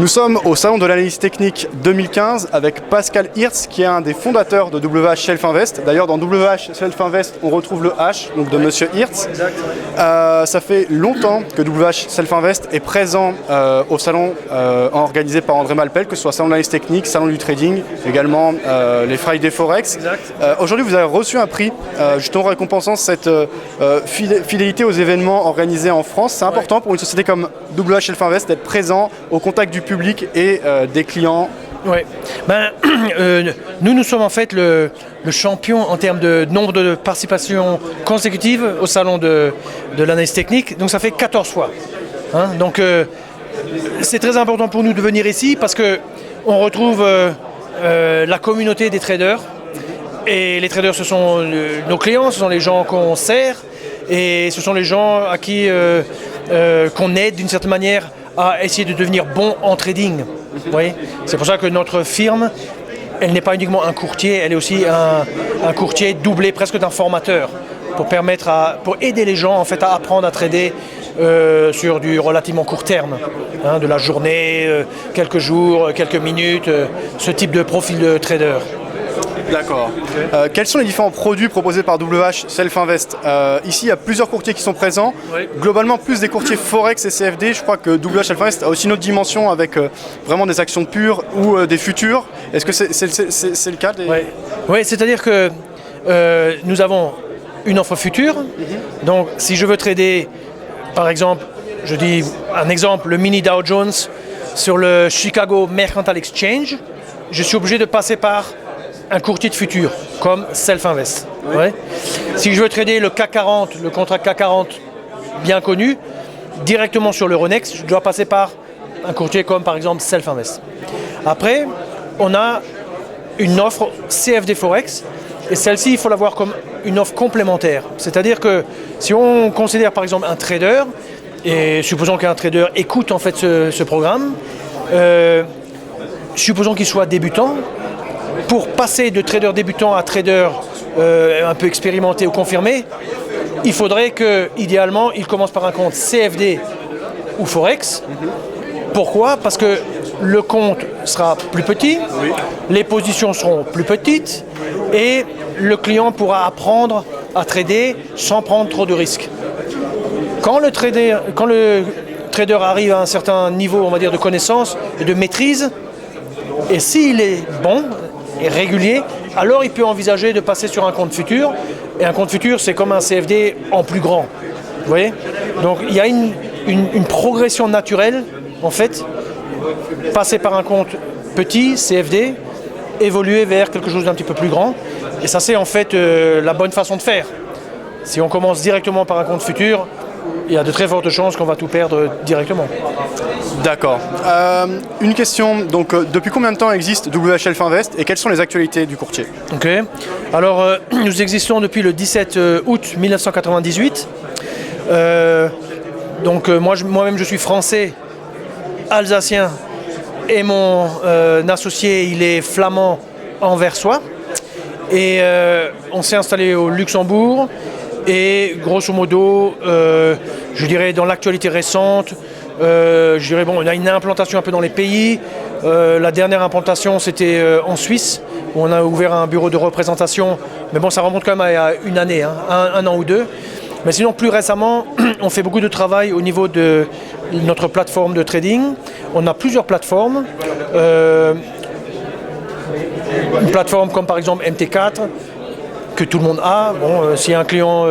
Nous sommes au Salon de l'analyse technique 2015 avec Pascal Hirtz qui est un des fondateurs de WH Shelf Invest. D'ailleurs dans WH Shelf Invest on retrouve le H donc de Monsieur Hirtz. Ça fait longtemps que WH Shelf Invest est présent au salon organisé par André Malpel, que ce soit Salon de l'analyse technique, Salon du trading, également les Friday Forex. Aujourd'hui vous avez reçu un prix justement récompensant cette fidélité aux événements organisés en France. C'est important pour une société comme WH Shelf Invest d'être présent au contact du public et des clients. Oui, nous sommes en fait le champion en termes de nombre de participations consécutives au salon de l'analyse technique, donc ça fait 14 fois. Donc c'est très important pour nous de venir ici parce qu'on retrouve la communauté des traders, et les traders ce sont nos clients, ce sont les gens qu'on sert, et ce sont les gens à qui qu'on aide d'une certaine manière à essayer de devenir bon en trading. Vous voyez, c'est pour ça que notre firme, elle n'est pas uniquement un courtier, elle est aussi un courtier doublé presque d'un formateur pour aider les gens en fait à apprendre à trader sur du relativement court terme, de la journée, quelques jours, quelques minutes, ce type de profil de trader. D'accord. Quels sont les différents produits proposés par WH Shelf Invest? Ici, il y a plusieurs courtiers qui sont présents. Oui. Globalement, plus des courtiers Forex et CFD. Je crois que WH Shelf Invest a aussi une autre dimension avec vraiment des actions pures ou des futurs. Est-ce que c'est le cas Oui, c'est-à-dire que nous avons une offre future. Donc, si je veux trader, par exemple, je dis un exemple, le mini Dow Jones sur le Chicago Mercantile Exchange, je suis obligé de passer par un courtier de futur, comme Shelf Invest. Oui. Ouais. Si je veux trader le CAC 40, le contrat CAC 40 bien connu, directement sur l'Euronext, je dois passer par un courtier comme par exemple Shelf Invest. Après, on a une offre CFD Forex, et celle-ci, il faut la voir comme une offre complémentaire. C'est-à-dire que si on considère par exemple un trader, et supposons qu'un trader écoute en fait ce programme, supposons qu'il soit débutant, pour passer de trader débutant à trader un peu expérimenté ou confirmé, il faudrait que, idéalement, il commence par un compte CFD ou Forex. Pourquoi? Parce que le compte sera plus petit, les positions seront plus petites et le client pourra apprendre à trader sans prendre trop de risques. Quand le trader arrive à un certain niveau, on va dire, de connaissance et de maîtrise, et s'il est bon et régulier, alors il peut envisager de passer sur un compte futur. Et un compte futur, c'est comme un CFD en plus grand. Vous voyez? Donc il y a une progression naturelle, en fait, passer par un compte petit, CFD, évoluer vers quelque chose d'un petit peu plus grand. Et ça, c'est en fait la bonne façon de faire. Si on commence directement par un compte futur, il y a de très fortes chances qu'on va tout perdre directement. D'accord. Une question, donc depuis combien de temps existe WH Shelf Invest et quelles sont les actualités du courtier? Ok. Alors nous existons depuis le 17 août 1998. Moi-même je suis français, alsacien, et mon associé il est flamand anversois. Et on s'est installé au Luxembourg. Et grosso modo, je dirais dans l'actualité récente, on a une implantation un peu dans les pays. La dernière implantation, c'était en Suisse, où on a ouvert un bureau de représentation. Mais bon, ça remonte quand même à une année, un an ou deux. Mais sinon, plus récemment, on fait beaucoup de travail au niveau de notre plateforme de trading. On a plusieurs plateformes. Une plateforme comme par exemple MT4, que tout le monde a. Bon, si un client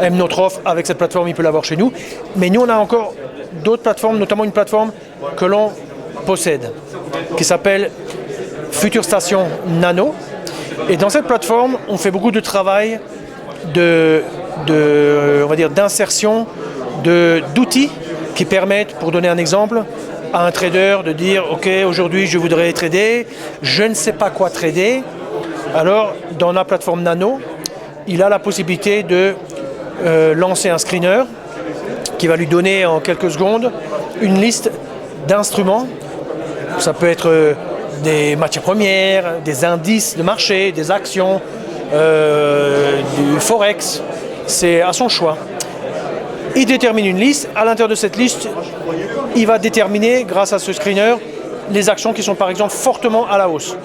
aime notre offre avec cette plateforme, il peut l'avoir chez nous. Mais nous, on a encore d'autres plateformes, notamment une plateforme que l'on possède, qui s'appelle Future Station Nano. Et dans cette plateforme, on fait beaucoup de travail on va dire, d'insertion d'outils qui permettent, pour donner un exemple, à un trader de dire « Ok, aujourd'hui, je voudrais trader, je ne sais pas quoi trader ». Alors, dans la plateforme Nano, il a la possibilité de lancer un screener qui va lui donner en quelques secondes une liste d'instruments. Ça peut être des matières premières, des indices de marché, des actions, du Forex. C'est à son choix. Il détermine une liste. À l'intérieur de cette liste, il va déterminer, grâce à ce screener, les actions qui sont par exemple fortement à la hausse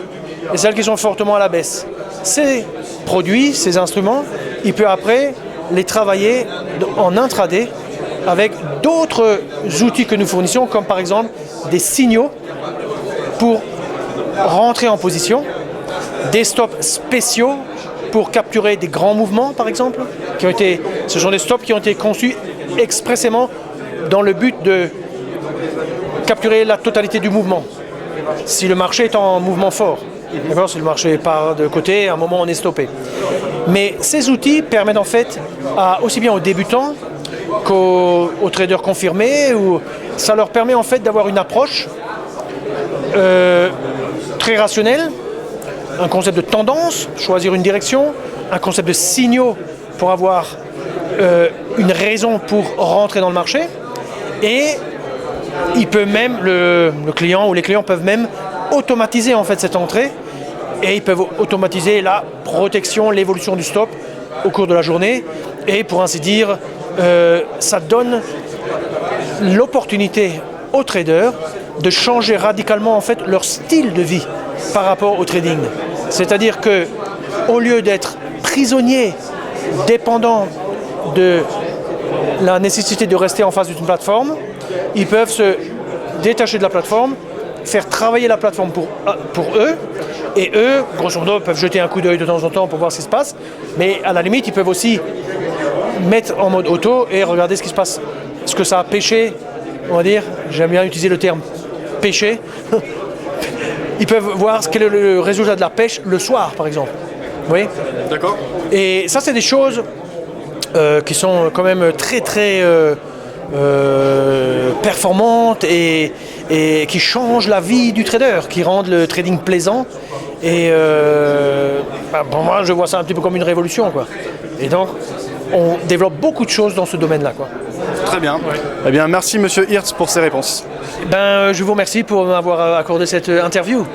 et celles qui sont fortement à la baisse. Ces produits, ces instruments, il peut après les travailler en intraday avec d'autres outils que nous fournissons, comme par exemple des signaux pour rentrer en position, des stops spéciaux pour capturer des grands mouvements par exemple, ce sont des stops qui ont été conçus expressément dans le but de capturer la totalité du mouvement. Si le marché est en mouvement fort, d'accord, si le marché part de côté, à un moment on est stoppé. Mais ces outils permettent en fait aussi bien aux débutants qu'aux traders confirmés, ça leur permet en fait d'avoir une approche très rationnelle, un concept de tendance, choisir une direction, un concept de signaux pour avoir une raison pour rentrer dans le marché, et il peut même, le client ou les clients peuvent même automatiser en fait cette entrée, et ils peuvent automatiser la protection, l'évolution du stop au cours de la journée, et pour ainsi dire, ça donne l'opportunité aux traders de changer radicalement en fait leur style de vie par rapport au trading. C'est-à-dire que au lieu d'être prisonniers, dépendants de la nécessité de rester en face d'une plateforme, ils peuvent se détacher de la plateforme, faire travailler la plateforme pour eux, et eux, grosso modo, peuvent jeter un coup d'œil de temps en temps pour voir ce qui se passe, mais à la limite, ils peuvent aussi mettre en mode auto et regarder ce qui se passe. Est-ce que ça a pêché, on va dire, j'aime bien utiliser le terme pêcher. Ils peuvent voir quel est le résultat de la pêche le soir, par exemple. Vous voyez ? D'accord. Et ça, c'est des choses qui sont quand même très très performantes et qui changent la vie du trader, qui rendent le trading plaisant. Et pour moi, je vois ça un petit peu comme une révolution, quoi. Et donc, on développe beaucoup de choses dans ce domaine-là, quoi. Très bien. Ouais. Eh bien, merci Monsieur Hirtz pour ces réponses. Je vous remercie pour m'avoir accordé cette interview.